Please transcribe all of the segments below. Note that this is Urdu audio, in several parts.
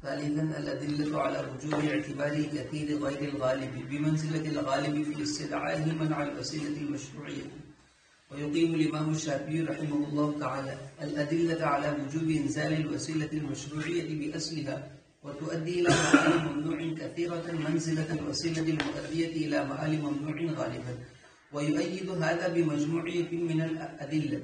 ثالثا الأدلة على وجوب اعتبار كثير غير الغالب بمنزلة الغالب في استدعائه منع الوسيلة المشروعية. ويقيم الإمام الشافعي رحمه الله تعالى الأدلة على وجوب إنزال الوسيلة المشروعية بأصلها وتؤدي إلى مآل ممنوع كثيرة منزلة الوسيلة المؤدية إلى مآل ممنوع غالبا. ويؤيد هذا بمجموعة من الأدلة.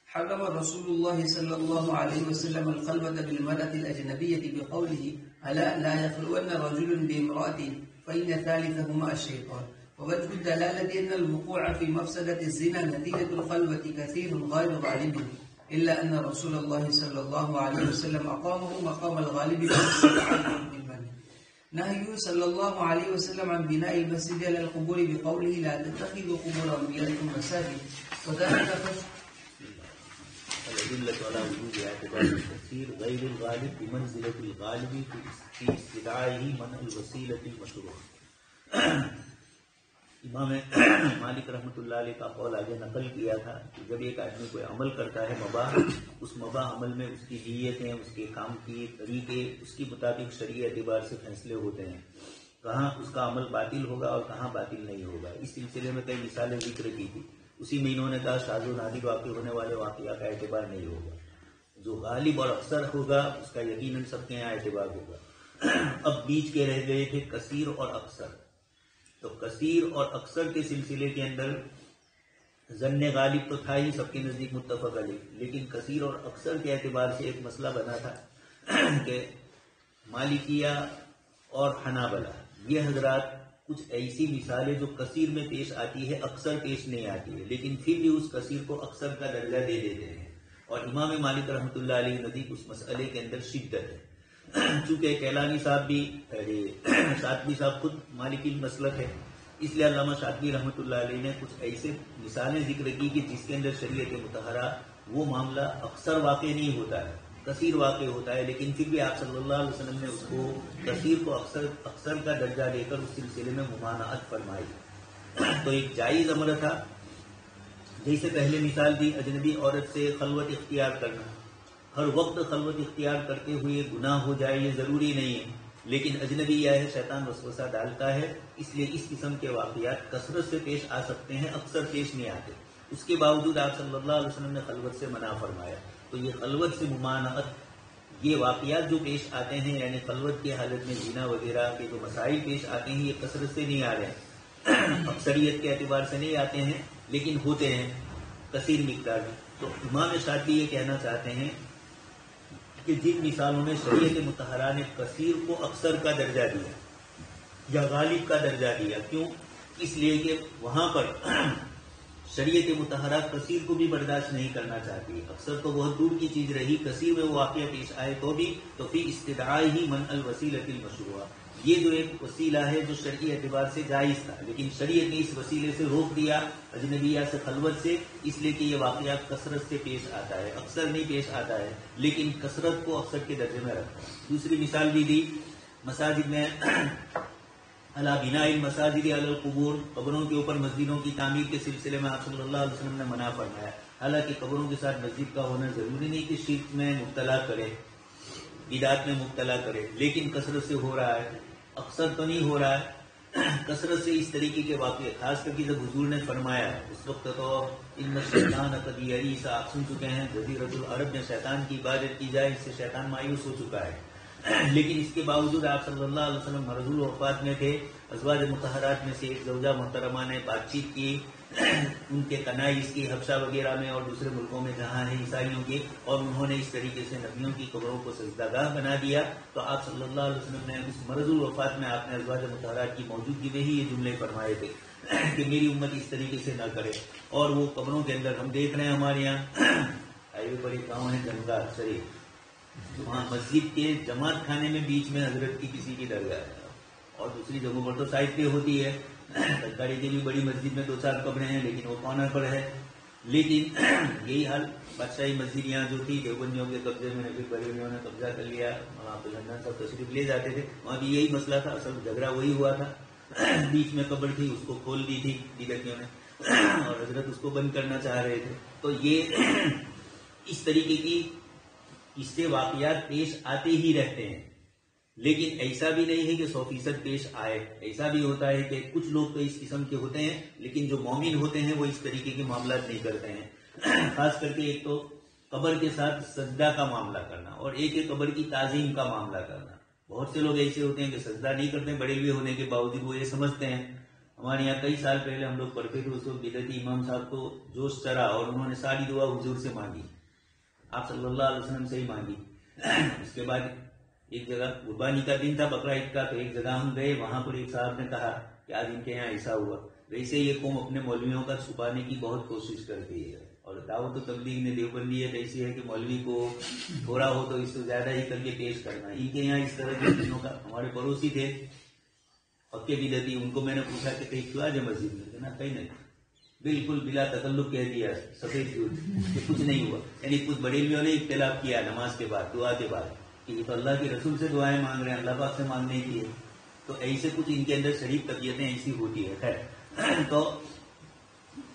حرم رسول الله صلى الله عليه وسلم الخلوة بالمرأة الأجنبية بقوله ألا لا يخلون رجل بامرأة فإن ثالثهما الشيطان. ووجه الدلالة أن الوقوع في مفسدة الزنا نتيجة الخلوة كثير غير غالب، إلا أن رسول الله صلى الله عليه وسلم أقامه مقام الغالب نهيه صلى الله عليه وسلم عن بناء المسجد على القبور بقوله لا تتخذوا قبور أنبيائكم مساجد. وذلك الأدلة على وجوب اعتبار الكثير غير الغالب بمنزلة الغالب في استدعائه منع الوسيلة المشروع. امام مالک رحمۃ اللہ علیہ کا قول آگے نقل کیا تھا کہ جب ایک آدمی کوئی عمل کرتا ہے مباح، اس مباح عمل میں اس کی نیتیں، اس کے کام کی طریقے، اس کے مطابق شرعی اعتبار سے فیصلے ہوتے ہیں، کہاں اس کا عمل باطل ہوگا اور کہاں باطل نہیں ہوگا۔ اس سلسلے میں کئی مثالیں ذکر کی تھی، اسی میں انہوں نے کہا شاذ و نادر واقع ہونے والے واقعہ کا اعتبار نہیں ہوگا، جو غالب اور اکثر ہوگا اس کا یقیناً سب کے یہاں اعتبار ہوگا۔ اب بیچ کے رہ گئے تھے کثیر اور اکثر، تو کثیر اور اکثر کے سلسلے کے اندر ظن غالب تو تھا ہی سب کے نزدیک متفق علیہ، لیکن کثیر اور اکثر کے اعتبار سے ایک مسئلہ بنا تھا کہ مالکیہ اور حنابلہ یہ حضرات کچھ ایسی مثالیں جو کثیر میں پیش آتی ہے اکثر پیش نہیں آتی ہے، لیکن پھر بھی اس کثیر کو اکثر کا درجہ دے دیتے ہیں، اور امام مالک رحمۃ اللہ علیہ نزدیک اس مسئلے کے اندر شدت ہے۔ چونکہ کیلانی صاحب بھی شاطبی صاحب خود مالکی مسلک ہے، اس لیے علامہ شاطبی رحمۃ اللہ علیہ نے کچھ ایسے مثالیں ذکر کی کہ جس کے اندر شریعت مطہرہ وہ معاملہ اکثر واقع نہیں ہوتا ہے، کثیر واقع ہوتا ہے، لیکن پھر بھی آپ صلی اللہ علیہ وسلم نے اس کو کثیر کو اکثر کا درجہ دے کر اس سلسلے میں ممانعت فرمائی۔ تو ایک جائز امر تھا، جیسے پہلے مثال دی اجنبی عورت سے خلوت اختیار کرنا، ہر وقت خلوت اختیار کرتے ہوئے گناہ ہو جائے یہ ضروری نہیں ہے، لیکن اجنبی یہ ہے شیطان وسوسہ ڈالتا ہے، اس لیے اس قسم کے واقعات کثرت سے پیش آ سکتے ہیں، اکثر پیش نہیں آتے۔ اس کے باوجود آپ صلی اللہ علیہ وسلم نے خلوت سے منع فرمایا، تو یہ خلوت سے ممانعت، یہ واقعات جو پیش آتے ہیں یعنی خلوت کی حالت میں زنا وغیرہ کے جو مسائل پیش آتے ہیں یہ کثرت سے نہیں آ رہے ہیں، اکثریت کے اعتبار سے نہیں آتے ہیں، لیکن ہوتے ہیں کثیر مقدار میں۔ تو امام شافعی یہ کہنا چاہتے ہیں کہ جن مثالوں میں شریعت مطہرہ نے کثیر کو اکثر کا درجہ دیا یا غالب کا درجہ دیا، کیوں؟ اس لیے کہ وہاں پر شریعت مطہرہ کثیر کو بھی برداشت نہیں کرنا چاہتی، اکثر تو بہت دور کی چیز رہی، کثیر میں وہ واقعہ پیش آئے تو بھی تو فی استدعائہ منع الوسیلۃ المشروعہ، یہ جو ایک وسیلہ ہے جو شرعی اعتبار سے جائز تھا، لیکن شریعت نے اس وسیلے سے روک دیا اجنبیہ سے خلوت سے، اس لیے کہ یہ واقعات کثرت سے پیش آتا ہے، اکثر نہیں پیش آتا ہے، لیکن کثرت کو اکثر کے درجے میں رکھتا ہے۔ دوسری مثال بھی دی مساجد میں علی بناء المساجد علی القبور، قبروں کے اوپر مسجدوں کی تعمیر کے سلسلے میں آپ صلی اللہ علیہ وسلم نے منع فرمایا، حالانکہ قبروں کے ساتھ مسجد کا ہونا ضروری نہیں کہ شرک میں مبتلا کرے، بدعت میں مبتلا کرے، لیکن کثرت سے ہو رہا ہے، اکثر تو نہیں ہو رہا ہے، کثرت سے اس طریقے کے واقعے، خاص کر کے جب حضور نے فرمایا اس وقت تو ان شیطان قد یئیس، آپ سن چکے ہیں جزیرۃ العرب میں شیطان کی عبادت کی جائے اس سے شیطان مایوس ہو چکا ہے، لیکن اس کے باوجود آپ صلی اللہ علیہ وسلم مرض الوفات میں تھے، ازواج مطہرات میں سے ایک زوجہ محترمہ نے بات چیت کی ان کے کنائز کی حبشہ وغیرہ میں اور دوسرے ملکوں میں جہاں ہیں عیسائیوں کے، اور انہوں نے اس طریقے سے نبیوں کی قبروں کو سجدہ گاہ بنا دیا، تو آپ صلی اللہ علیہ وسلم نے اس مرض الوفات میں آپ نے ازواج مطہرات کی موجودگی میں ہی یہ جملے فرمائے تھے کہ میری امت اس طریقے سے نہ کرے، اور وہ قبروں کے اندر ہم دیکھ رہے ہیں ہمارے یہاں ہائی وے پر ایک گاؤں ہے گنگا شریف، وہاں مسجد کے جماعت خانے میں بیچ میں حضرت کی کسی کی درگاہ ہے، اور دوسری جگہوں پر تو سائڈ پہ ہوتی ہے، سرکاری کی بھی بڑی مسجد میں 2-4 قبریں ہیں لیکن وہ کارنر پر ہے، لیکن یہی حال بادشاہی مسجد یہاں جو تھی دیوبندیوں کے قبضے میں نبی بریلویوں نے قبضہ کر لیا، وہاں پہ لندن سب تشریف لے جاتے تھے، وہاں بھی یہی مسئلہ تھا، اصل جھگڑا وہی ہوا تھا، بیچ میں قبر تھی اس کو کھول دی تھی بدعتیوں نے اور حضرت اس کو بند کرنا چاہ رہے تھے، تو یہ اس طریقے کی اس سے واقعات پیش آتے ہی رہتے ہیں، لیکن ایسا بھی نہیں ہے کہ 100% پیش آئے. ایسا بھی ہوتا ہے کہ کچھ لوگ تو اس قسم کے ہوتے ہیں، لیکن جو مومن ہوتے ہیں وہ اس طریقے کے معاملات نہیں کرتے ہیں. خاص کر کے ایک تو قبر کے ساتھ سجدہ کا معاملہ کرنا، اور ایک ہے قبر کی تعظیم کا معاملہ کرنا. بہت سے لوگ ایسے ہوتے ہیں کہ سجدہ نہیں کرتے، بڑے ہوئے ہونے کے باوجود وہ یہ سمجھتے ہیں. ہمارے یہاں کئی سال پہلے ہم لوگ پڑھتے تھے، اس وقت بدعتی امام صاحب کو جوش چڑھا اور انہوں نے ساری دعا حضور سے مانگی، آپ صلی اللہ علیہ وسلم سے ہی مانگی. اس کے بعد ایک جگہ قربانی کا دن تھا، بقرہ عید کا، تو ایک جگہ ہم گئے، وہاں پر ایک صاحب نے کہا کہ آج ان کے یہاں ایسا ہوا. ویسے یہ قوم اپنے مولویوں کا چھپانے کی بہت کوشش کرتی ہے، اور دعوت و تبلیغ میں دیوبندیت ایسی ہے کہ مولوی کو تھوڑا ہو تو اس سے زیادہ ہی کر کے پیش کرنا. ان کے یہاں اس طرح کی چیزوں کا، ہمارے پڑوسی تھے پکے بدعتی، ان کو میں نے پوچھا کہ کہیں کیوں آجے مسجد میں؟ کہنا کہیں نہیں، بالکل بلا تکلف کہہ دیا سفید دودھ کہ کچھ نہیں ہوا. یعنی کچھ بریلویوں نے اختلاف کیا نماز کے بعد، دعا کے بعد، کہ یہ تو اللہ کے رسول سے دعائیں مانگ رہے ہیں، اللہ پاک سے مانگنے کی ہے. تو ایسے کچھ ان کے اندر شریف طبیعتیں ایسی ہوتی ہے. خیر، تو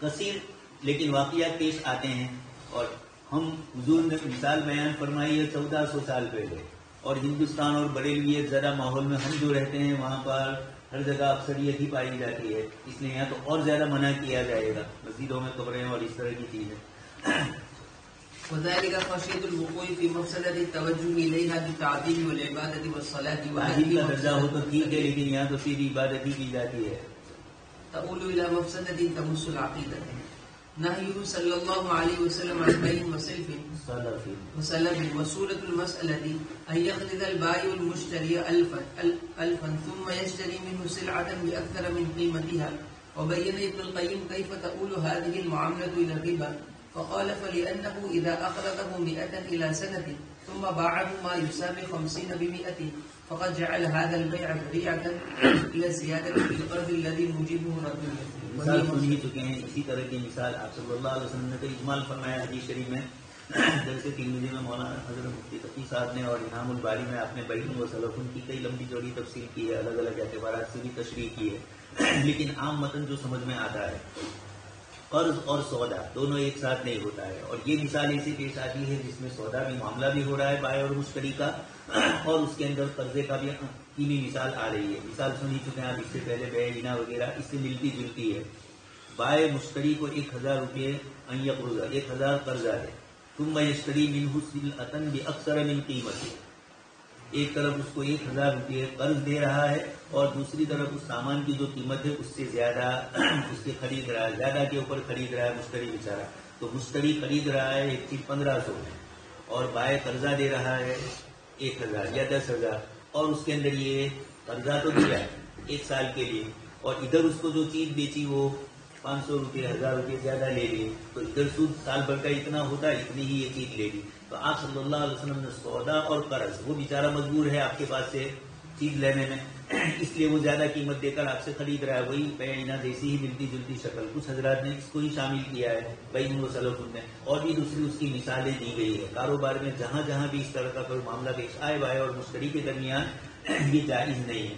کثیر لیکن واقعات پیش آتے ہیں، اور ہم حضور نے مثال بیان فرمائی ہے 1400 سال پہلے، اور ہندوستان اور بریلویت زیادہ ماحول میں ہم جو رہتے ہیں وہاں پر ہر جگہ اکثریت ہی پائی جاتی ہے، اس لیے یہاں تو اور زیادہ منع کیا جائے گا مسجدوں میں قبریں اور اس طرح کی چیزیں. وذلك خشية الوقوع في مفسدة التوجه إليها بالتعظيم والعبادة والصلاة تعظیم کا درجہ ہو تو ٹھیک ہے، لیکن یہاں تو سیدھی عبادت ہی کی جاتی ہے. تؤول إلى مفسدة تمس العقيدة. نهيه صلى الله عليه وسلم عن بيع وسلف وصورة المسألة أن يخلد البائع المشتري ألفا ثم يشتري منه سلعة بأكثر من قيمتها. وبين ابن القيم كيف تؤول هذه المعاملة إلى الربا، فقال فلأنه إذا أقرضه 100 إلى سنة ثم باعه ما يساوي 50 ب100 فقد جعل هذا البيع ذريعة إلى الزيادة في القرض الذي موجبه رد. مثال سن ہی چکے ہیں، اسی طرح کی مثال آپ صلی اللہ علیہ وسلم نے تو اجمال فرمایا حدیث شریف میں. درس ترمذی میں مولانا حضرت مفتی تقی صاحب نے اور انعام الباری میں آپ نے بیع و سلف کی کئی لمبی چوڑی تفصیل کی ہے، الگ الگ اعتبارات سے بھی تشریح کی ہے. لیکن عام متن جو سمجھ میں آتا ہے، قرض اور سودا دونوں ایک ساتھ نہیں ہوتا ہے، اور یہ مثال ایسی پیش آتی ہے جس میں سودا بھی معاملہ بھی ہو رہا ہے بائع اور مشتری کا، اور اس کے اندر قرضے کا بھی کی مثال آ رہی ہے. مثال سن ہی چکے ہیں آپ، اس سے پہلے بیع اینا وغیرہ اس سے ملتی جلتی ہے. بائع مشتری کو 1000 روپے ان یقرض 1000 قرضہ ہے، ثم یشتری منہ سلعۃ باکثر من قیمتہ. ایک طرف اس کو 1000 روپے قرض دے رہا ہے، اور دوسری طرف اس سامان کی جو قیمت ہے اس سے زیادہ اس کے خرید رہا ہے، زیادہ کے اوپر خرید رہا ہے مشتری بیچارہ. تو مشتری خرید رہا ہے ایک چیز 1500 میں، اور بائع قرضہ دے رہا ہے 1000 یا 10000، اور اس کے اندر یہ قرضہ تو دیا 1 سال کے لیے، اور ادھر اس کو جو چیز بیچی وہ 500 روپے 1000 روپے زیادہ لے لیے، تو ادھر سود سال بھر کا اتنا ہوتا ہے، اتنی ہی یہ چیز لے لی. تو آپ صلی اللہ علیہ وسلم نے سودا اور قرض، وہ بیچارہ مجبور ہے آپ کے پاس سے چیز لینے میں، اس لیے وہ زیادہ قیمت دے کر آپ سے خرید رہا ہے، وہی بیعنا جیسی ہی ملتی جلتی شکل. کچھ حضرات نے اس کو ہی شامل کیا ہے بیع و سلف میں، اور بھی دوسری اس کی مثالیں دی گئی ہے. کاروبار میں جہاں جہاں بھی اس طرح کا کوئی معاملہ پیش آئے بائع اور مشتری کے درمیان، یہ جائز نہیں ہے.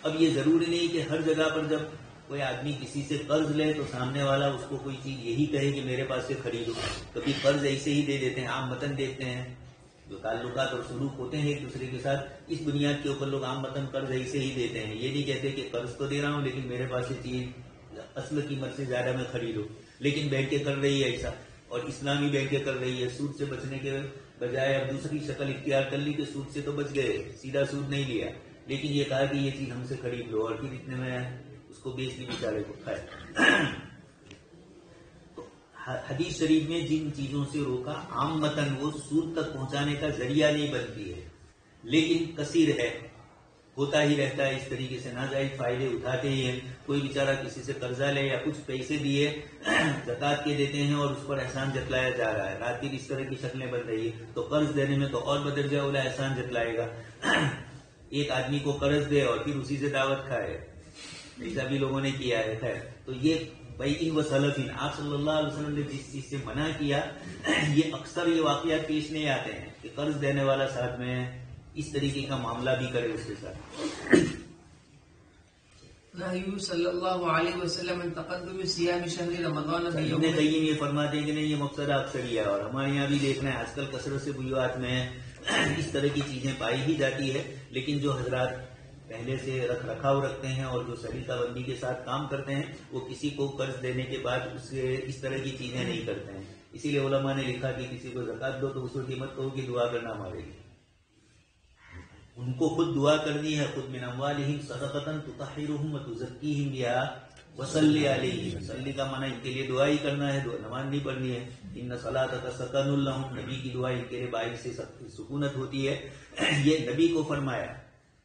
اب یہ ضروری نہیں کہ ہر جگہ پر جب کوئی آدمی کسی سے قرض لے تو سامنے والا اس کو کوئی چیز یہی کہے کہ میرے پاس سے خریدو. کبھی قرض ایسے ہی دے دیتے ہیں، عام متن دیتے ہیں، جو تعلقات اور سلوک ہوتے ہیں ایک دوسرے کے ساتھ، اس بنیاد کے اوپر لوگ عام متن قرض ایسے ہی دیتے ہیں. یہ نہیں کہتے کہ قرض تو دے رہا ہوں لیکن میرے پاس سے چیز اصل قیمت سے زیادہ میں خریدو. لیکن بینکیں کر رہی ہے ایسا، اور اسلامی بینکیں کر رہی ہے. سود سے بچنے کے بجائے اب دوسری شکل اختیار کر لی کہ سود سے تو بچ گئے، سیدھا سود نہیں لیا، لیکن یہ کہا کہ یہ چیز ہم سے خرید لو، اور پھر اتنے میں اس کو بیچ لی بیچارے کو. تو حدیث شریف میں جن چیزوں سے روکا عام متن وہ سود تک پہنچانے کا ذریعہ نہیں بنتی ہے، لیکن کثیر ہے، ہوتا ہی رہتا ہے اس طریقے سے، ناجائز فائدے اٹھاتے ہی ہیں. کوئی بیچارہ کسی سے قرضہ لے یا کچھ پیسے دیے زکات کے دیتے ہیں اور اس پر احسان جتلایا جا رہا ہے، رات کی اس طرح کی شکلیں بن رہی ہے، تو قرض دینے میں تو اور بدرجہ اولا احسان جتلائے گا. ایک آدمی کو قرض دے اور پھر اسی سے دعوت کھائے، ایسا بھی لوگوں نے کیا ہے. خیر، تو یہ بیع و سلف، آپ صلی اللہ علیہ وسلم نے جس چیز سے منع کیا، یہ اکثر یہ واقعات پیش نہیں آتے ہیں کہ قرض دینے والا ساتھ میں اس طریقے کا معاملہ بھی کرے اس کے ساتھ. نہی صلی اللہ علیہ وسلم ان تقدم صیام شہر رمضان ابن قیم یہ فرماتے ہیں کہ نہیں، یہ مقصد اکثر ہے، اور ہمارے یہاں بھی دیکھنا ہے آج کل کثرت سے بیوات میں اس طرح کی چیزیں پائی ہی جاتی ہے، لیکن جو حضرات پہلے سے رکھ رکھاؤ رکھتے ہیں اور جو سلیقہ بندی کے ساتھ کام کرتے ہیں وہ کسی کو قرض دینے کے بعد اس سے اس طرح کی چیزیں نہیں کرتے ہیں. اسی لیے علماء نے لکھا کہ کسی کو زکات دو تو اس کو قیمت کہو کہ دعا کرنا ہمارے لیے. ان کو خود دعا کرنی ہے، خود من اموالہم صدقۃ تطہرہم وتزکیہم بہا وصلی علیہم. صلی کا معنی ان کے لیے دعا ہی کرنا ہے، نماز نہیں پڑھنی ہے. ان صلاتک سکن لہم، نبی کی دعا ان کے لیے باعث سے سکونت ہوتی ہے. یہ نبی کو فرمایا،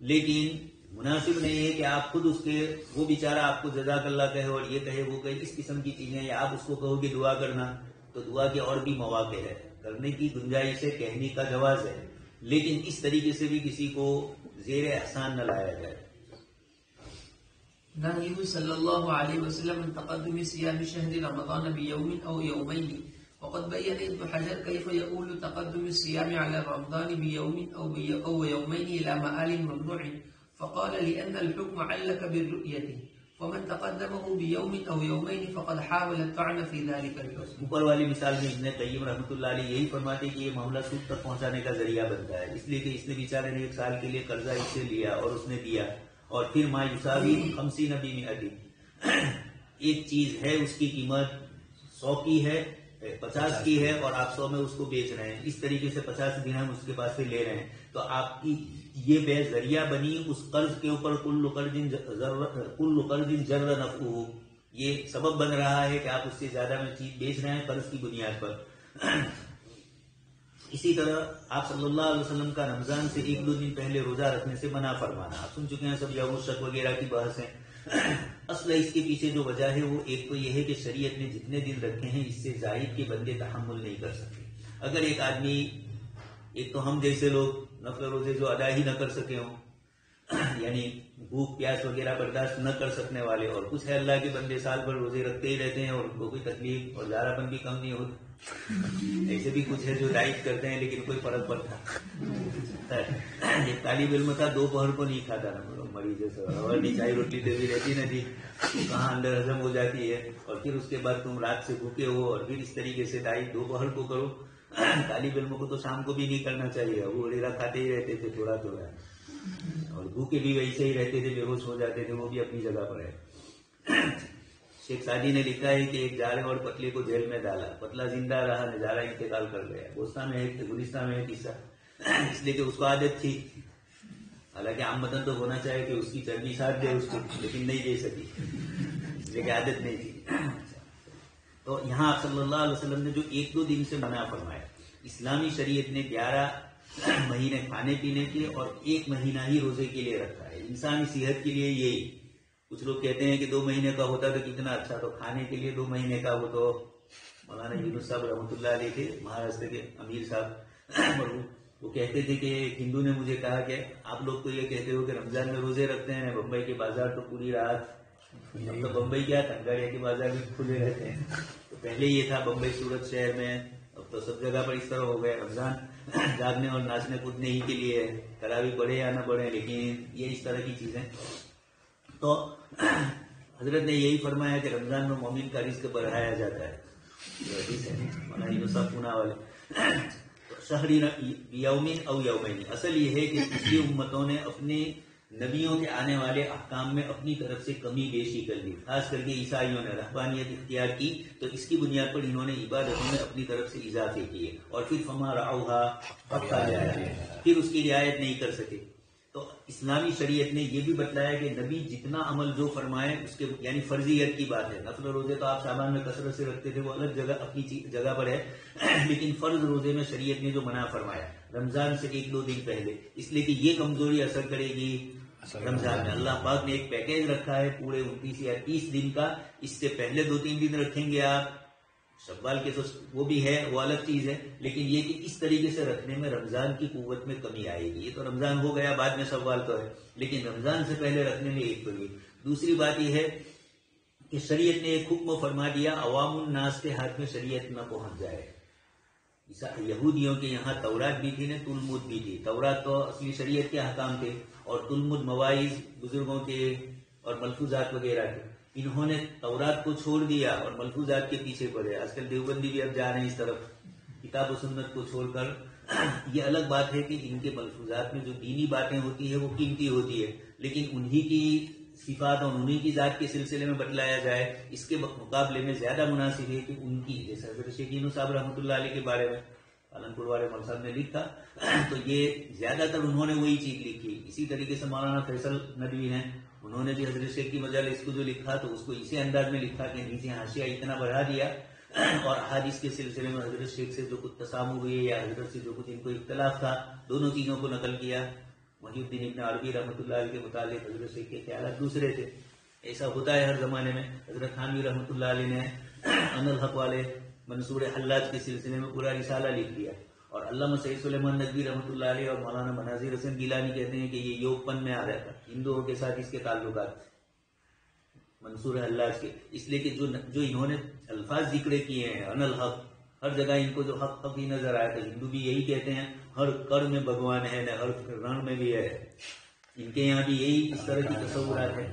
لیکن مناسب نہیں ہے کہ آپ خود اس کے وہ بیچارہ آپ کو جزاک اللہ کہے اور یہ کہے وہ کہے، اس قسم کی چیزیں، یا آپ اس کو کہو کہ دعا کرنا. تو دعا کے اور بھی مواقع ہے، کرنے کی گنجائش ہے، کہنے کا جواز ہے، لیکن اس طریقے سے بھی کسی کو زیر احسان نہ لایا جائے. نهيه صلى الله عليه وسلم من تقدم صيام شهر رمضان بيوم أو يومين. وقد بين ابن حجر كيف يقول تقدم الصيام على رمضان بيوم أو يومين إلى مآل ممنوع، فقال لأن الحكم علق بالرؤية، ومن تقدمه بيوم أو يومين فقد حاول الطعن في ذلك الحكم. اوپر والی مثال میں ابن قیم رحمۃ اللہ علیہ یہی فرماتے کہ یہ معاملہ سود تک پہنچانے کا ذریعہ بنتا ہے، اس لیے کہ اس نے بیچارے نے 1 سال کے لیے قرضہ اس سے لیا اور اس نے دیا، اور پھر ما یساوی 50 ب100، ایک چیز ہے اس کی قیمت 100 کی ہے، 50 کی ہے، اور آپ 100 میں اس کو بیچ رہے ہیں. اس طریقے سے 50 درہم اس کے پاس سے لے رہے ہیں، تو آپ کی یہ بے ذریعہ بنی اس قرض کے اوپر کل قرض جر نفعہ، یہ سبب بن رہا ہے کہ آپ اس سے زیادہ میں چیز بیچ رہے ہیں قرض کی بنیاد پر. اسی طرح آپ صلی اللہ علیہ وسلم کا رمضان سے 1-2 دن پہلے روزہ رکھنے سے منع فرمانا، آپ سن چکے ہیں سب یوم الشک وغیرہ کی بحث ہے. اصل اس کے پیچھے جو وجہ ہے وہ ایک تو یہ ہے کہ شریعت نے جتنے دن رکھے ہیں اس سے زائد کے بندے تحمل نہیں کر سکتے. اگر ایک آدمی، ایک تو ہم جیسے لوگ نفل روزے جو ادا ہی نہ کر سکے ہوں، یعنی بھوک پیاس وغیرہ برداشت نہ کر سکنے والے، اور کچھ ہے اللہ کے بندے سال بھر روزے رکھتے ہی رہتے ہیں اور ان کو کوئی تکلیف اور زارہ پن بھی کم نہیں ہوتا. ایسے بھی کچھ ہے جو ڈائٹ کرتے ہیں لیکن کوئی فرق پڑتا. ایک طالب علم تھا 2 پہر کو نہیں کھاتا نا، مریض سے اور چائے روٹی تو بھی رہتی نا جی، کہاں اندر ہضم ہو جاتی ہے، اور پھر اس کے بعد تم رات سے بھوکے ہو اور پھر اس طریقے سے ڈائٹ 2 پہر کو کرو. طالب علموں کو تو شام کو بھی نہیں کرنا چاہیے، وہ وغیرہ کھاتے ہی رہتے تھے تھوڑا تھوڑا، اور بھوکے بھی ویسے ہی رہتے تھے، بے ہوش ہو جاتے تھے، وہ بھی اپنی جگہ پر ہے. شیخ سعدی نے لکھا ہے کہ ایک جارے اور پتلے کو جیل میں ڈالا، پتلا زندہ رہا، نظارہ انتقال کر گیا. گلستان میں ایک قصہ، اس لیے کہ اس کو عادت تھی، حالانکہ عامتاً تو ہونا چاہیے کہ اس کی چربی ساتھ دے اس کو، لیکن نہیں دے سکی، اس لیے کہ عادت نہیں تھی. تو یہاں صلی اللہ علیہ وسلم نے جو 1-2 دن سے منع فرمایا، اسلامی شریعت نے 11 مہینے کھانے پینے کے اور 1 مہینہ ہی روزے کے لیے رکھا ہے. انسانی صحت کے لیے یہی، کچھ لوگ کہتے ہیں کہ 2 مہینے کا ہوتا تو کتنا اچھا، تو کھانے کے لیے 2 مہینے کا. وہ تو مولانا یونس صاحب رحمۃ اللہ علیہ تھے، مہاراشٹر کے امیر صاحب، وہ کہتے تھے کہ ایک ہندو نے مجھے کہا کہ آپ لوگ تو یہ کہتے ہو کہ رمضان میں روزے رکھتے ہیں، بمبئی کے بازار تو پوری رات، اب تو بمبئی کیا تنگاڑیا کے بازار بھی کھلے رہتے ہیں. تو پہلے یہ تھا بمبئی سورت شہر میں، اب تو سب جگہ پر اس طرح ہو گئے. رمضان جاگنے اور ناچنے کودنے ہی کے لیے ہے، تراویح پڑھے یا نہ پڑھے، لیکن یہ اس طرح کی چیزیں. تو حضرت نے یہی فرمایا کہ رمضان میں مومن کا رزق بڑھایا جاتا ہے. پونا والے شہری یومین او یومین، اصل یہ ہے کہ پچھلی امتوں نے اپنے نبیوں کے آنے والے احکام میں اپنی طرف سے کمی بیشی کر لی، خاص کر کے عیسائیوں نے رہبانیت اختیار کی، تو اس کی بنیاد پر انہوں نے عبادتوں میں اپنی طرف سے اضافے کیے، اور پھر فما رعوہا حقا رعایتہا، پھر اس کی رعایت نہیں کر سکے. تو اسلامی شریعت نے یہ بھی بتلایا کہ نبی جتنا عمل جو فرمائے اس کے، یعنی فرضیت کی بات ہے. نفل روزے تو آپ شعبان میں کثرت سے رکھتے تھے، وہ الگ جگہ اپنی جگہ پر ہے، لیکن فرض روزے میں شریعت نے جو منع فرمایا رمضان سے 1-2 دن پہلے، اس لیے کہ یہ کمزوری اثر کرے گی رمضان میں. اللہ پاک نے ایک پیکیج رکھا ہے پورے 29 یا 30 دن کا، اس سے پہلے 2-3 دن رکھیں گے آپ شوال کے تو وہ بھی ہے، وہ الگ چیز ہے، لیکن یہ کہ اس طریقے سے رکھنے میں رمضان کی قوت میں کمی آئے گی. یہ تو رمضان ہو گیا، بعد میں شوال تو ہے، لیکن رمضان سے پہلے رکھنے میں ایک تو یہ. دوسری بات یہ ہے کہ شریعت نے ایک حکم فرما دیا، عوام الناس کے ہاتھ میں شریعت نہ پہنچ جائے. یہودیوں کے یہاں تورات بھی تھی نا، تلمود بھی تھی. تورات تو اصلی شریعت کے احکام تھے، اور تلمود مواعظ بزرگوں کے اور ملفوظات وغیرہ کے. انہوں نے تورات کو چھوڑ دیا اور ملفوظات کے پیچھے پڑے. آج کل دیوبندی بھی اب جا رہے ہیں اس طرف، کتاب و سنت کو چھوڑ کر یہ الگ بات ہے کہ ان کے ملفوظات میں جو دینی باتیں ہوتی ہیں وہ قیمتی ہوتی ہے، لیکن انہی کی صفات اور انہی کی ذات کے سلسلے میں بتلایا جائے، اس کے مقابلے میں زیادہ مناسب ہے کہ ان کی، جیسے حضرت شیخ یونس صاحب رحمۃ اللہ علیہ کے بارے میں پالن پور والے مول صاحب نے لکھا تو یہ زیادہ تر انہوں نے وہی چیز لکھی. اسی طریقے سے مولانا فیصل ندوی ہیں، انہوں نے بھی حضرت شیخ کی مجالس کو جو لکھا تو اس کو اسی انداز میں لکھا کہ نیچے حاشیہ اتنا بڑھا دیا اور احادیث کے سلسلے میں حضرت شیخ سے جو کچھ تسامح ہوئے یا حضرت سے جو کچھ ان کو اختلاف تھا دونوں چیزوں کو نقل کیا. محی الدین ابن عربی رحمۃ اللہ علیہ کے متعلق حضرت شیخ کے خیالات دوسرے تھے. ایسا ہوتا ہے ہر زمانے میں. حضرت تھانوی رحمۃ اللہ علیہ نے ان الحق والے منصور حلاج کے سلسلے میں پورا رسالہ لکھ دیا، اور علامہ سید سلیمان ندوی رحمۃ اللہ علیہ اور مولانا مناظر حسن گیلانی کہتے ہیں کہ یہ یوگ پن میں آ رہا تھا، ہندوؤں کے ساتھ اس کے تعلقات تھے منصور حلاج کے، اس لیے کہ جو انہوں نے الفاظ ذکر کیے ہیں ان الحق، ہر جگہ ان کو جو حق حق ہی نظر آیا تھا. ہندو بھی یہی کہتے ہیں ہر کر میں بھگوان ہے نہ ہر رن میں بھی ہے، ان کے یہاں بھی یہی اس طرح کی تصورات ہیں.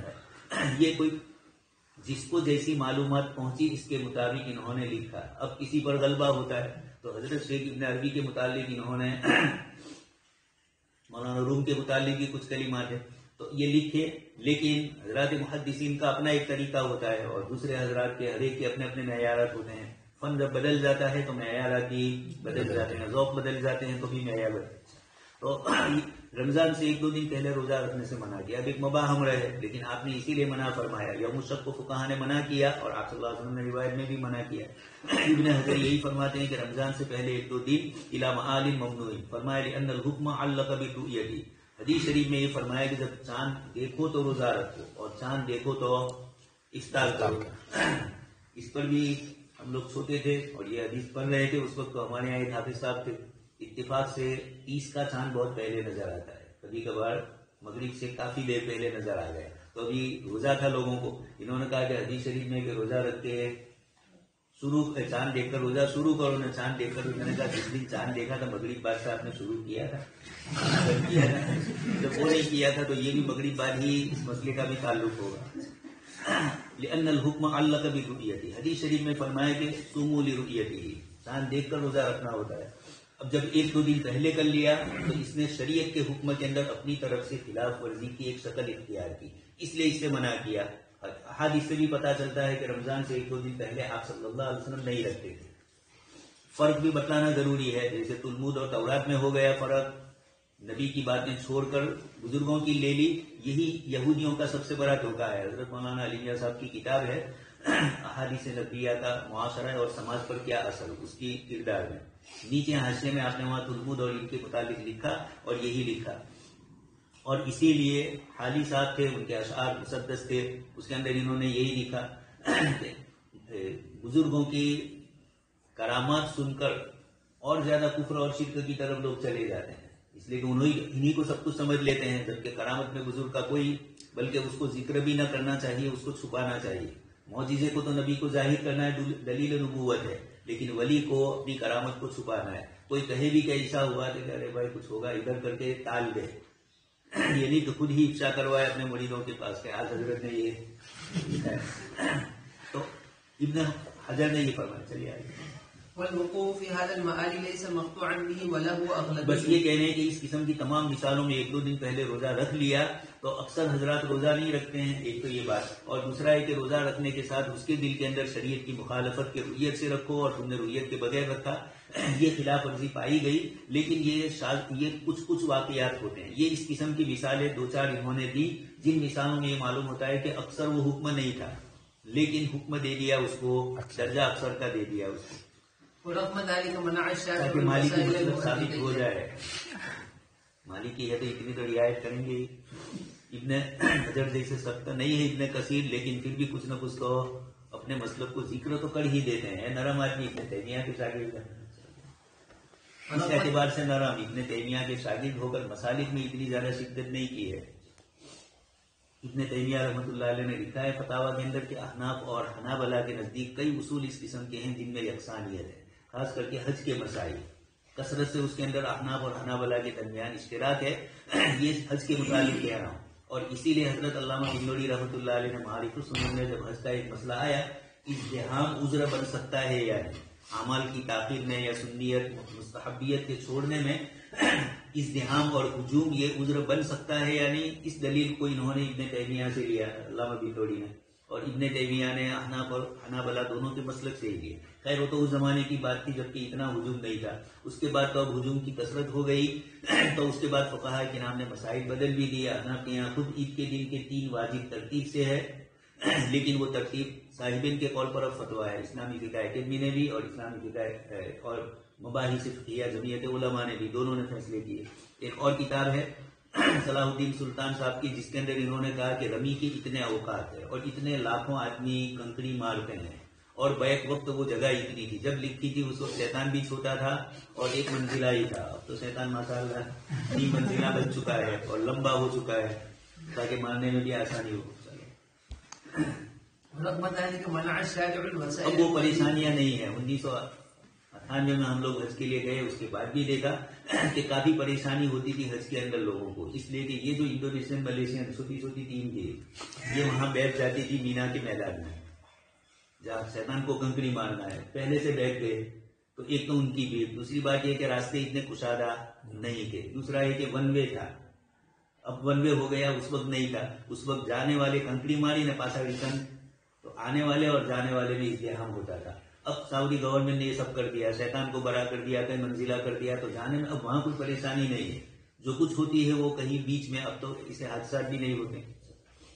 یہ کوئی جس کو جیسی معلومات پہنچی اس کے مطابق انہوں نے لکھا. اب کسی پر غلبہ ہوتا ہے تو حضرت شیخ ابن عربی کے متعلق انہوں نے مولانا روم کے متعلق بھی کچھ کلمات ہیں تو یہ لکھے، لیکن حضرات محدثین کا اپنا ایک طریقہ ہوتا ہے اور دوسرے حضرات کے ہر ایک کے اپنے اپنے معیارات ہوتے ہیں. فن جب بدل جاتا ہے تو معیارات بھی بدل جاتے ہیں، ذوق بدل جاتے ہیں تو بھی معیار بدل جاتے ہیں. تو رمضان سے 1-2 دن پہلے روزہ رکھنے سے منع کیا. اب ایک مباح امر ہے لیکن آپ نے اسی لیے منع فرمایا. یوم الشک کو فقہا نے منع کیا اور آپ صلی اللہ علیہ وسلم نے روایت میں بھی منع کیا. ابن حجر یہی فرماتے ہیں کہ رمضان سے پہلے 1-2 دن الی معال ممنوع، فرمایا لأن الحکم علق بالرؤیہ. حدیث شریف میں یہ فرمایا کہ جب چاند دیکھو تو روزہ رکھو اور چاند دیکھو تو افطار کرو. اس پر بھی ہم لوگ سوتے تھے اور یہ حدیث پڑھ رہے تھے، اس وقت تو ہمارے یہاں ایک حافظ صاحب تھے، اتفاق سے 30 کا چاند بہت پہلے نظر آتا ہے، کبھی کبھار مغرب سے کافی دیر پہلے نظر آ گیا. تو ابھی روزہ تھا لوگوں کو، انہوں نے کہا کہ حدیث شریف میں کہ روزہ رکھ کے چاند دیکھ کر روزہ شروع کرو نہ چاند دیکھ کر. میں نے کہا جس دن چاند دیکھا تھا مغرب بعد سے آپ نے شروع کیا تھا، جب وہ نہیں کیا تھا تو یہ بھی مغرب بعد ہی اس مسئلے کا بھی تعلق ہوگا. لأن الحکم علق برؤیتہ، حدیث شریف میں فرمایا کہ صوموا لرؤیتہ، چاند دیکھ کر روزہ رکھنا ہوتا ہے. اب جب 1-2 دن پہلے کر لیا تو اس نے شریعت کے حکم کے اندر اپنی طرف سے خلاف ورزی کی ایک شکل اختیار کی، اس لیے اس سے منع کیا. حدیث سے بھی پتا چلتا ہے کہ رمضان سے 1-2 دن پہلے آپ صلی اللہ علیہ وسلم نہیں رکھتے تھے. فرق بھی بتلانا ضروری ہے، جیسے تلمود اور تورات میں ہو گیا فرق، نبی کی باتیں چھوڑ کر بزرگوں کی لے لی، یہی یہودیوں کا سب سے بڑا دھوکہ ہے. حضرت مولانا علی میاں صاحب کی کتاب ہے احادیث نبویہ کا معاشرہ اور سماج پر کیا اثر، اس کی کردار میں نیچے حاشیے میں آپ نے وہاں تلمود اور ان کے متعلق لکھا اور یہی لکھا. اور اسی لیے حالی صاحب تھے، ان کے اشعار مسدس تھے، اس کے اندر انہوں نے یہی لکھا کہ بزرگوں کی کرامات سن کر اور زیادہ کفر اور شرک کی طرف لوگ چلے جاتے ہیں، اس لیے کہ انہی کو سب کچھ سمجھ لیتے ہیں، جبکہ کرامت میں بزرگ کا کوئی، بلکہ اس کو ذکر بھی نہ کرنا چاہیے، اس کو چھپانا چاہیے. معجزے کو تو نبی کو ظاہر کرنا ہے، دلیل نبوت ہے، لیکن ولی کو اپنی کرامت کو چھپانا ہے. کوئی کہے بھی کہ ایسا ہوا تو ارے بھائی کچھ ہوگا ادھر کر کے ٹال دے، یہ نہیں تو خود ہی افشا کروائے اپنے مریدوں کے پاس کہ آج حضرت نے یہ لکھا ہے. تو ابن حجر نے یہ فرمایا. چلیے آئیے. والوقوع في هذا المآل ليس مقطوعا به وله اغلب. بس یہ کہہ رہے ہیں کہ اس قسم کی تمام مثالوں میں 1-2 دن پہلے روزہ رکھ لیا تو اکثر حضرات روزہ نہیں رکھتے ہیں. ایک تو یہ بات، اور دوسرا ہے کہ روزہ رکھنے کے ساتھ اس کے دل کے اندر شریعت کی مخالفت کے رویت سے رکھو اور تم نے رویت کے بغیر رکھا، یہ خلاف ورزی پائی گئی. لیکن یہ کچھ واقعات ہوتے ہیں، یہ اس قسم کی مثالیں 2-4 انہوں نے دی جن مثالوں میں یہ معلوم ہوتا ہے کہ اکثر وہ حکم نہیں تھا لیکن حکم دے دیا اس کو، درجہ اکثر کا دے دیا اس کو، تاکہ مالی کی مطلب ثابت ہو جائے. مالی کی ہے تو اتنی تو رعایت کریں گے. ابن حجر جیسے سخت نہیں ہے ابن کثیر، لیکن پھر بھی کچھ نہ کچھ تو اپنے مسلک کو ذکر تو کر ہی دیتے ہیں. نرم آدمی ابن تیمیہ کے شاگرد، اس اعتبار سے نرم، ابن تیمیہ کے شاگرد ہو کر مسالک میں اتنی زیادہ شدت نہیں کی ہے. ابن تیمیہ رحمۃ اللہ علیہ نے لکھا ہے فتاویٰ کے اندر کہ احناف اور حنابلہ کے نزدیک کئی اصول اس قسم کے ہیں جن میں یکسانیت ہے، خاص کر کے حج کے مسائل کثرت سے اس کے اندر احناف اور حنابلہ کے درمیان اشتراک ہے. یہ حج کے متعلق کہہ رہا ہوں، اور اسی لیے حضرت علامہ بنوری رحمۃ اللہ علیہ نے معارف السنن میں جب حج کا ایک مسئلہ آیا ازدحام عذر بن سکتا ہے یا نہیں، اعمال کی تاخیر میں یا سنیت مستحبیت کے چھوڑنے میں ازدحام اور ہجوم یہ عذر بن سکتا ہے یا نہیں، اس دلیل کو انہوں نے ابن تیمیہ سے لیا، علامہ بنتوڑی نے، اور ابن تیمیہ نے احناف اور حنابلہ دونوں کے مسلک سے ہی لیے۔ خیر وہ تو اس زمانے کی بات تھی جبکہ اتنا ہجوم نہیں تھا، اس کے بعد تو اب ہجوم کی کثرت ہو گئی، تو اس کے بعد فقہاء کرام نے مسائل بدل بھی دیا۔ احناف کے یہاں خود عید کے دن کے 3 واجب ترتیب سے ہے، لیکن وہ ترتیب صاحبین کے قول پر اب فتویٰ ہے، اسلامی فقہ اکیڈمی نے بھی اور اسلامی فقہ اور مباحث فقہیہ جمعیت علماء نے بھی، دونوں نے فیصلے کیے۔ ایک اور کتاب ہے صلاح الدین سلطان صاحب کی، جس کے اندر انہوں نے کہا کہ رمی کی اتنے اوقات ہے اور اتنے لاکھوں آدمی کنکڑی مارتے ہیں، اور بیک وقت وہ جگہ اتنی تھی، جب لکھی تھی اس وقت شیطان بھی چھوٹا تھا اور 1 منزلہ ہی تھا، اب تو شیطان ماشاءاللہ 3 منزلہ بن چکا ہے اور لمبا ہو چکا ہے تاکہ مارنے میں بھی آسانی ہو۔ اب وہ پریشانیاں نہیں ہیں۔ 1998 میں ہم لوگ حج کے لیے گئے، اس کے بعد بھی دیکھا کہ کافی پریشانی ہوتی تھی حج کے اندر لوگوں کو، اس لیے کہ یہ جو انڈونیشین ملیشین چھوٹی چھوٹی ٹیم تھی یہ وہاں بیٹھ جاتی تھی مینا کے میدان میں جہاں شیطان کو کنکڑی مارنا ہے، پہلے سے بیٹھ گئے، تو ایک تو ان کی بھیڑ، دوسری بات یہ کہ راستے اتنے کشادہ نہیں تھے، دوسرا یہ کہ ون وے تھا، اب ون وے ہو گیا، اس وقت نہیں تھا، اس وقت جانے والے کنکڑی ماری نہ پاسا ریٹرن، تو آنے والے اور جانے والے میں ازدحام ہوتا تھا۔ اب سعودی گورنمنٹ نے یہ سب کر دیا، شیطان کو بڑا کر دیا، کہیں منزلہ کر دیا، تو جانے میں اب وہاں کوئی پریشانی نہیں ہے، جو کچھ ہوتی ہے وہ کہیں بیچ میں، اب تو اسے حادثات بھی نہیں ہوتے،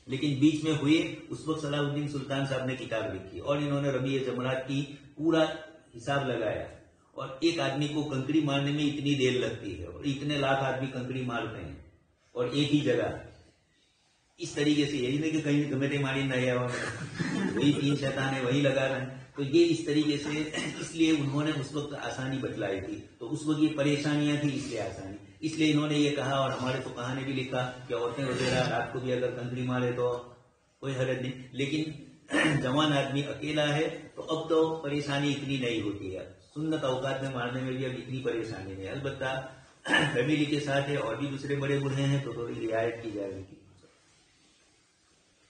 لیکن بیچ میں ہوئے، اس وقت صلاح الدین سلطان صاحب نے کتاب لکھی اور انہوں نے ربیع جمرات کی پورا حساب لگایا، اور ایک آدمی کو کنکڑی مارنے میں اتنی دیر لگتی ہے اور اتنے لاکھ آدمی کنکڑی مارتے ہیں اور ایک ہی جگہ، اس طریقے سے، یہی نہیں کہ کہیں گمٹے ماری نہ گیا وہی 3 شیطان ہے وہی لگا رہے ہیں، تو یہ اس طریقے سے، اس لیے انہوں نے اس وقت آسانی بتلائی تھی، تو اس وقت یہ پریشانیاں تھیں، اس لیے آسانی، اس لیے انہوں نے یہ کہا، اور ہمارے تو کہاں نے بھی لکھا کہ عورتیں وغیرہ رات کو بھی اگر کنکڑی مارے تو کوئی حرج نہیں، لیکن جوان آدمی اکیلا ہے تو اب تو پریشانی اتنی نہیں ہوتی ہے، سنت اوقات میں مارنے میں بھی اب اتنی پریشانی نہیں ہے، البتہ فیملی کے ساتھ ہے اور بھی دوسرے بڑے بوڑھے ہیں تو تھوڑی رعایت کی جائے گی۔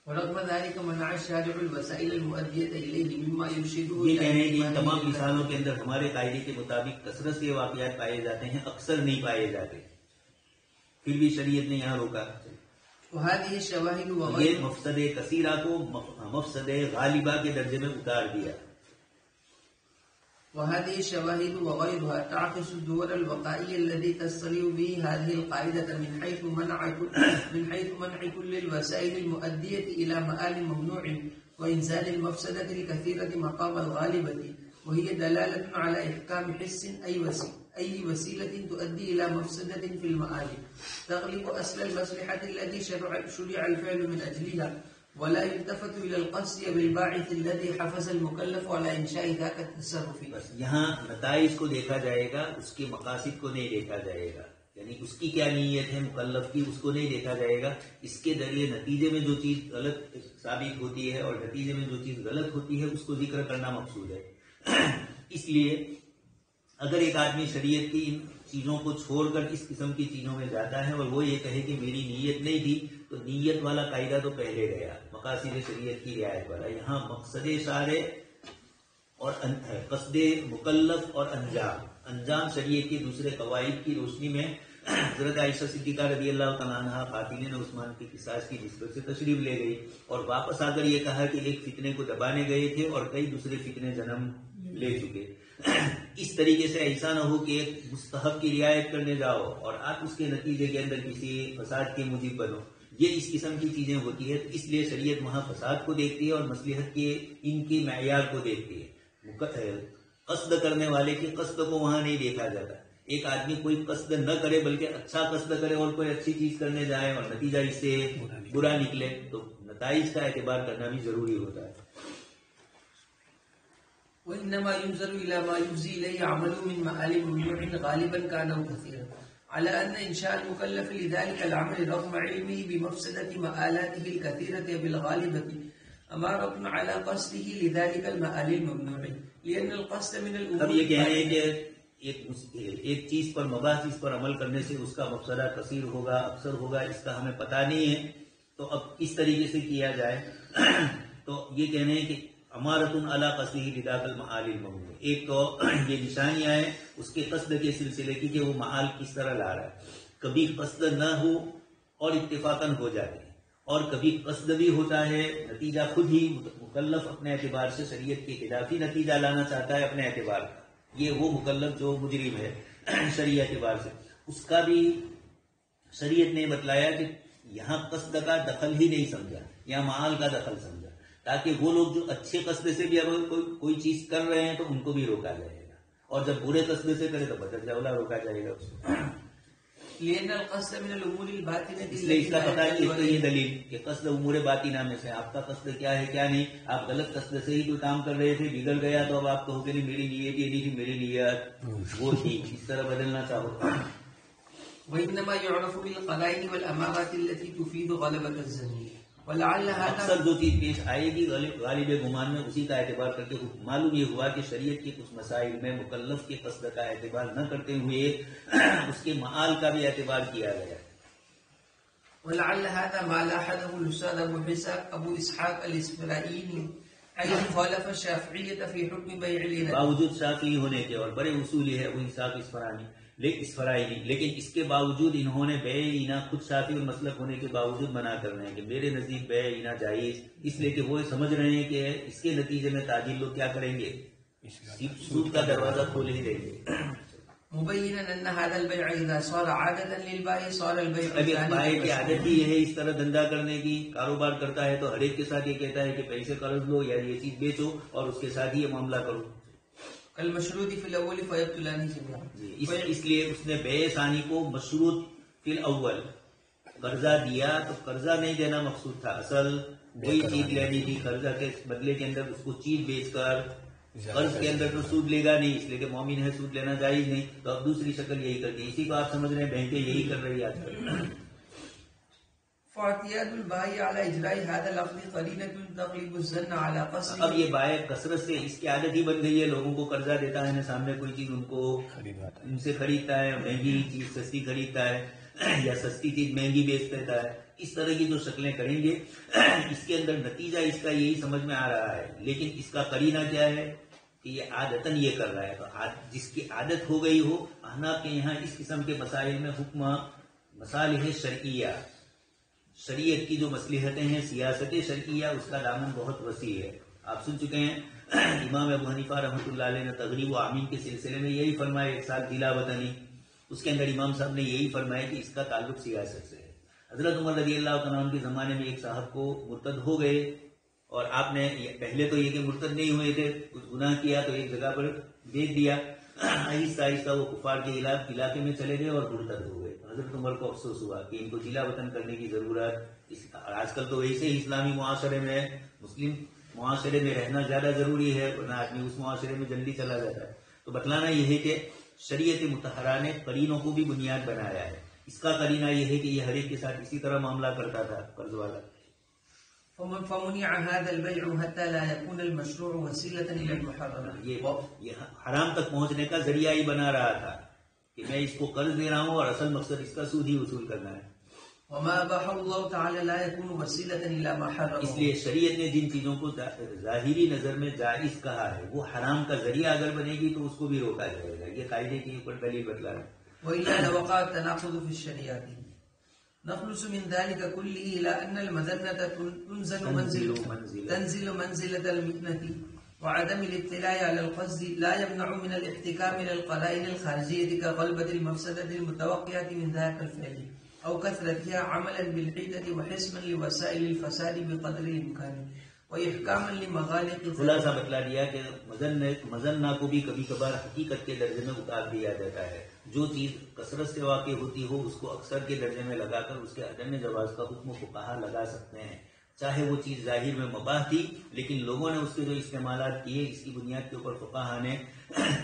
ورغم ذلك منع الشارع الوسائل المؤدية إليه مما يرشده یہ کہہ رہے ہیں کہ ان تمام مثالوں کے اندر ہمارے قاعدے کے مطابق کثرت سے واقعات پائے جاتے ہیں، اکثر نہیں پائے جاتے، پھر بھی شریعت نے یہاں روکا۔ وهذه الشواهد یہ وغير مفسد کثیرہ کو مفسد غالبہ کے درجے میں اتار دیا۔ وهذه الشواهد وغيرها تعكس الدور الوقائي الذي تستلم به هذه القاعدة من حيث منع كل الوسائل المؤدية إلى مآل ممنوع وإنزال المفسدة الكثيرة مقام الغالبة، وهي دلالة على إحكام حس أي وسيلة تؤدي إلى مفسدة في المآل تغلب أصل المصلحة التي شرع الفعل من أجلها، ولا يلتفت إلى القصد بالباعث الذي حفظ المكلف على إنشاء ذاك التصرف۔ بس یہاں نتائج کو دیکھا جائے گا، اس کے مقاصد کو نہیں دیکھا جائے گا، یعنی اس کی کیا نیت ہے مکلف کی، اس کو نہیں دیکھا جائے گا، اس کے ذریعے نتیجے میں جو چیز غلط ثابت ہوتی ہے اور نتیجے میں جو چیز غلط ہوتی ہے اس کو ذکر کرنا مقصود ہے۔ اس لیے اگر ایک آدمی شریعت کی ان چیزوں کو چھوڑ کر اس قسم کی چیزوں میں جاتا ہے اور وہ یہ کہے کہ میری نیت نہیں تھی، تو نیت والا قاعدہ تو پہلے گیا، مقاصد شریعت کی رعایت والا، یہاں مقصد شارع اور قصد مکلف اور انجام شریعت کے دوسرے قواعد کی روشنی میں حضرت عائشہ صدیقہ رضی اللہ تعالیٰ عنہ قاتلین عثمان کی قصاص کی نسبت سے تشریف لے گئی اور واپس آ کر یہ کہا کہ ایک فتنے کو دبانے گئے تھے اور کئی دوسرے فتنے جنم لے چکے۔ اس طریقے سے ایسا نہ ہو کہ ایک مستحب کی رعایت کرنے جاؤ اور آپ اس کے نتیجے کے اندر کسی فساد کے موجب بنو، یہ اس قسم کی چیزیں ہوتی ہے، تو اس لیے شریعت وہاں فساد کو دیکھتی ہے اور مصلحت کے ان کی معیار کو دیکھتی ہے، قصد کرنے والے کے قصد کو وہاں نہیں دیکھا جاتا۔ ایک آدمی کوئی قصد نہ کرے بلکہ اچھا قصد کرے اور کوئی اچھی چیز کرنے جائے اور نتیجہ اس سے برا نکلے تو نتائج کا اعتبار کرنا بھی ضروری ہوتا ہے۔ وإنما ينظر إلى ما يفضي إليه عمله من مآل ممنوع غالبا كان أو كثيرا، على أن إنشاء المكلف لذلك العمل رغم علمه بمفسدة مآلاته الكثيرة بالغالبة أمارة على قصده لذلك المآل الممنوع، لأن القصد من الأمور۔ اب یہ کہہ رہے ہیں کہ ایک چیز پر مباحث اس پر عمل کرنے سے اس کا مفسدہ کثیر ہوگا، اکثر ہوگا، اس کا ہمیں پتہ نہیں ہے، تو اب اس طریقے سے کیا جائے۔ تو یہ کہنے ہیں کہ امارتن علی قصدہ لذاک المعال المذموم، ایک تو یہ نشانیاں ہیں اس کے قصد کے سلسلے کی کہ وہ معال کس طرح لا رہا ہے. کبھی قصد نہ ہو اور اتفاقاً ہو جاتے ہیں، اور کبھی قصد بھی ہوتا ہے، نتیجہ خود ہی مکلف اپنے اعتبار سے شریعت کے خلافی نتیجہ لانا چاہتا ہے اپنے اعتبار کا، یہ وہ مکلف جو مجرم ہے شریعت اعتبار سے، اس کا بھی شریعت نے بتلایا کہ یہاں قصد کا دخل ہی نہیں سمجھا، یہاں معال کا دخل سمجھا، تاکہ وہ لوگ جو اچھے قصد سے بھی اگر کوئی چیز کر رہے ہیں تو ان کو بھی روکا جائے گا، اور جب برے قصد سے کرے تو بدل اولا روکا جائے گا اس کو. لأن القصد من الأمور الباطنة اس لیے اس کا پتہ ہے کہ ایک تو یہ دلیل کہ قصد امور باطنہ میں سے، آپ کا قصد کیا ہے کیا نہیں، آپ غلط قصد سے ہی کوئی کام کر رہے تھے، بگڑ گیا تو اب آپ کہو کہ نہیں میری نیت یہ نہیں تھی، میری نیت وہ تھی، اس طرح بدلنا چاہو. وإنما يعرف بالقرائن والأمارات التي تفيد غلبة الظن ولعل هذا اکثر جو چیز پیش آئے گی غالب گمان میں اسی کا اعتبار کر کے معلوم یہ ہوا کہ شریعت کے کچھ مسائل میں مکلف کے قصد کا اعتبار نہ کرتے ہوئے اس کے معال کا بھی اعتبار کیا گیا. ولعل هذا ما لاحظه الأستاذ أبو إسحاق الإسفرايني حيث خالف الشافعية في حكم بيع العنب. باوجود شافعی ہونے کے اور بڑے اصولی ہے ابو اسحاق اسفرائینی، لیکن اس کے باوجود انہوں نے بیع اینا خود شافعی اور مسلک ہونے کے باوجود منع کر رہے ہیں کہ میرے نزدیک بیع اینا جائز، اس لیے کہ وہ سمجھ رہے ہیں کہ اس کے نتیجے میں تاجر لوگ کیا کریں گے، سود کا دروازہ کھول ہی دیں گے. مبینا ان هذا البيع اذا صار عادة للبائع صار البيع اگر بائع کی عادت ہی ہے اس طرح دھندا کرنے کی، کاروبار کرتا ہے تو ہر ایک کے ساتھ یہ کہتا ہے کہ پیسے قرض لو یا یہ چیز بیچو اور اس کے ساتھ ہی یہ معاملہ کرو. المشروط في الاول فيبطلان جميعا. اس لیے اس نے بیع ثانی کو مشروط فی الاول قرضہ دیا تو قرضہ نہیں دینا مقصود تھا، اصل وہی چیز لینی تھی، قرضہ کے بدلے کے اندر اس کو چیز بیچ کر، قرض کے اندر تو سود لے گا نہیں، اس لیے کہ مومن ہے سود لینا جائز نہیں، تو اب دوسری شکل یہی کرتی ہے. اسی کو آپ سمجھ رہے ہیں بینکیں یہی کر رہی آج کل. فاعتياد البائع على اجراء هذا اللفظ قرينة تغلب الظن على قصد. اب یہ بائع کثرت سے اس کی عادت ہی بن گئی ہے، لوگوں کو قرضہ دیتا ہے، سامنے کوئی چیز ان کو ان سے خریدتا ہے، مہنگی چیز سستی خریدتا ہے یا سستی چیز مہنگی بیچ دیتا ہے. اس طرح کی جو شکلیں کریں گے اس کے اندر نتیجہ اس کا یہی سمجھ میں آ رہا ہے، لیکن اس کا قرینہ کیا ہے کہ یہ عادتاً یہ کر رہا ہے. تو جس کی عادت ہو گئی ہو، احناف کے یہاں اس قسم کے مسائل میں حکم مصالح شرعیہ، شریعت کی جو مصلحتیں ہیں، سیاست شرعیہ، اس کا دامن بہت وسیع ہے. آپ سن چکے ہیں امام ابو حنیفہ رحمۃ اللہ علیہ نے تغریب و آمین کے سلسلے میں یہی فرمایا، ایک سال دلا وطنی، اس کے اندر امام صاحب نے یہی فرمایا کہ اس کا تعلق سیاست سے ہے. حضرت عمر رضی اللہ تعالیٰ عنہ کے زمانے میں ایک صاحب کو مرتد ہو گئے، اور آپ نے پہلے تو یہ کہ مرتد نہیں ہوئے تھے، کچھ گناہ کیا تو ایک جگہ پر بھیج دیا، آہستہ آہستہ وہ کفار کے علاقے میں چلے گئے اور مرتد ہو گئے. حضرت عمر کو افسوس ہوا کہ ان کو جلا وطن کرنے کی ضرورت، آج کل تو ویسے ہی اسلامی معاشرے میں، مسلم معاشرے میں رہنا زیادہ ضروری ہے، ورنہ آدمی اس معاشرے میں جلدی چلا جاتا ہے. تو بتلانا یہ ہے کہ شریعت مطہرہ نے قرینوں کو بھی بنیاد بنایا ہے. اس کا قرینہ یہ ہے کہ یہ ہر ایک کے ساتھ اسی طرح معاملہ کرتا تھا قرض والا. فمنع هذا البيع حتى لا يكون المشروع وسيلة إلى المحرم. یہ حرام تک پہنچنے کا ذریعہ ہی بنا رہا تھا کہ میں اس کو قرض دے رہا ہوں اور اصل مقصد اس کا سود ہی وصول کرنا ہے. وما أباح الله تعالى لا يكون وسيلة إلى ما حرم. اس لیے شریعت نے جن چیزوں کو ظاہری نظر میں جائز کہا ہے وہ حرام کا ذریعہ اگر بنے گی تو اس کو بھی روکا جائے گا. یہ قاعدے کی اوپر دلیل بتلا رہا ہے. وإلا لوقع التناقض في الشريعة. نخلص من ذلك كله إلى أن المذنة تنزل منزلة المكنة، وعدم الاطلاع على القصد لا يمنع من الاحتكام إلى القرائن الخارجية كغلبة المفسدة المتوقعة من ذاك الفعل أو كثرتها عملا بالحيلة وحسما لوسائل الفساد بقدر الإمكان وإحكاما لمغالق. خلاصہ بتلا دیا کہ مذنہ کو بھی کبھی کبھار حقیقت کے درجے میں اتار دیا جاتا ہے. جو چیز کثرت سے واقع ہوتی ہو اس کو اکثر کے درجے میں لگا کر اس کے عدم جواز کا حکم فقہا لگا سکتے ہیں. چاہے وہ چیز ظاہر میں مباح تھی لیکن لوگوں نے اس کے جو استعمالات کیے اس کی بنیاد کے اوپر فقہا نے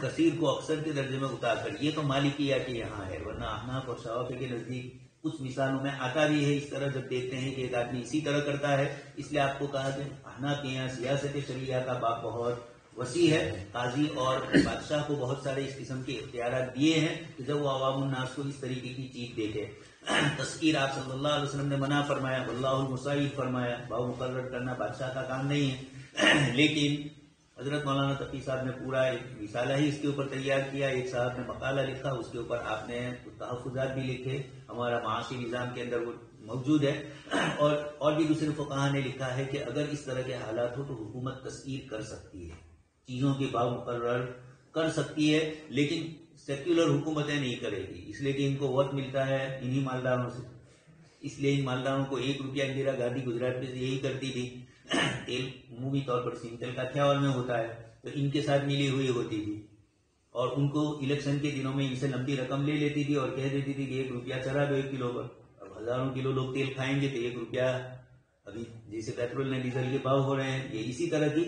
کثیر کو اکثر کے درجے میں اتار کر، یہ تو مالکیہ کے یہاں ہے، ورنہ احناف اور شافعی کے نزدیک کچھ مثالوں میں آتا بھی ہے اس طرح جب دیکھتے ہیں کہ ایک آدمی اسی طرح کرتا ہے. اس لیے آپ کو کہا کہ احناف کے یہاں سیاست شرعیہ کا باب بہت وسیع ہے. قاضی اور بادشاہ کو بہت سارے اس قسم کے اختیارات دیے ہیں کہ جب وہ عوام الناس کو اس طریقے کی چیز دیکھے. تذکیر آپ صلی اللہ علیہ وسلم نے منع فرمایا، واللہ المساعد فرمایا، باؤ مقرر کرنا بادشاہ کا کام نہیں ہے. لیکن حضرت مولانا تقی صاحب نے پورا ایک رسالہ ہی اس کے اوپر تیار کیا، ایک صاحب نے مقالہ لکھا، اس کے اوپر آپ نے تحفظات بھی لکھے، ہمارا معاشی نظام کے اندر وہ موجود ہے، اور بھی دوسرے فقہا نے لکھا ہے کہ اگر اس طرح کے حالات ہو تو حکومت تسعیر کر سکتی ہے، چیزوں کے بھاؤ مقرر کر سکتی ہے، لیکن سیکولر حکومتیں نہیں کرے گی، اس لیے کہ ان کو وقت ملتا ہے انہی مالداروں سے، اس لیے ان مالداروں کو 1 روپیہ اندرا گاندھی گجرات میں یہی کرتی تھی، تیل عمومی طور پر سینتل کا کھیاول میں ہوتا ہے تو ان کے ساتھ ملی ہوئی ہوتی تھی، اور ان کو الیکشن کے دنوں میں ان سے لمبی رقم لے لیتی تھی اور کہہ دیتی تھی کہ 1 روپیہ چرا دو 1 کلو پر، اب ہزاروں کلو لوگ تیل کھائیں گے تو 1 روپیہ، ابھی جیسے پیٹرول نے ڈیزل کے بھاؤ ہو رہے ہیں، یہ اسی طرح کی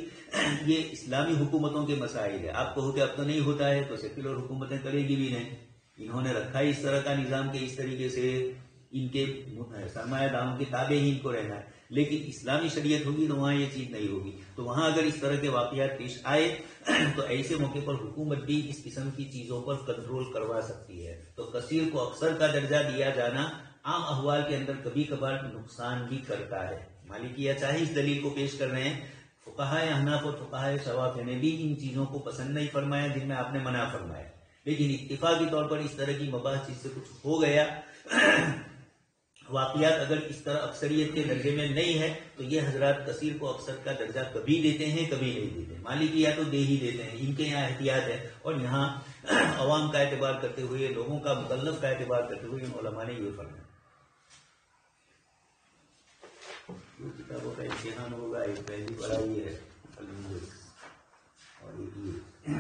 یہ اسلامی حکومتوں کے مسائل ہے۔ آپ کہو کہ اب تو نہیں ہوتا ہے تو سیکولر حکومتیں کرے گی بھی نہیں، انہوں نے رکھا ہے اس طرح کا نظام کہ اس طریقے سے ان کے سرمایہ داروں کے تابع ہی ان کو رہنا ہے، لیکن اسلامی شریعت ہوگی تو وہاں یہ چیز نہیں ہوگی، تو وہاں اگر اس طرح کے واقعات پیش آئے تو ایسے موقع پر حکومت بھی اس قسم کی چیزوں پر کنٹرول کروا سکتی ہے، تو کثیر کو اکثر کا درجہ دیا جانا عام احوال کے اندر کبھی کبھار نقصان بھی کرتا ہے۔ مالکیہ چاہے اس دلیل کو پیش کر رہے ہیں، فقہاء احناف اور فقہاء شوافع نے بھی ان چیزوں کو پسند نہیں فرمایا جن میں آپ نے منع فرمایا، لیکن اتفاقی طور پر اس طرح کی مباحث چیز سے کچھ ہو گیا، واقعات اگر اس طرح اکثریت کے درجے میں نہیں ہے تو یہ حضرات کثیر کو اکثر کا درجہ کبھی دیتے ہیں کبھی نہیں دیتے، مالکیہ تو دے ہی دیتے ہیں، ان کے یہاں احتیاط ہے، اور یہاں عوام کا اعتبار کرتے ہوئے، لوگوں کا مکلف کا اعتبار کرتے ہوئے ان علماء نے یہ فرمایا۔ کتابوں کا امتحان ہوگا، ایک پہلی پڑھائی ہے اور ایک یہ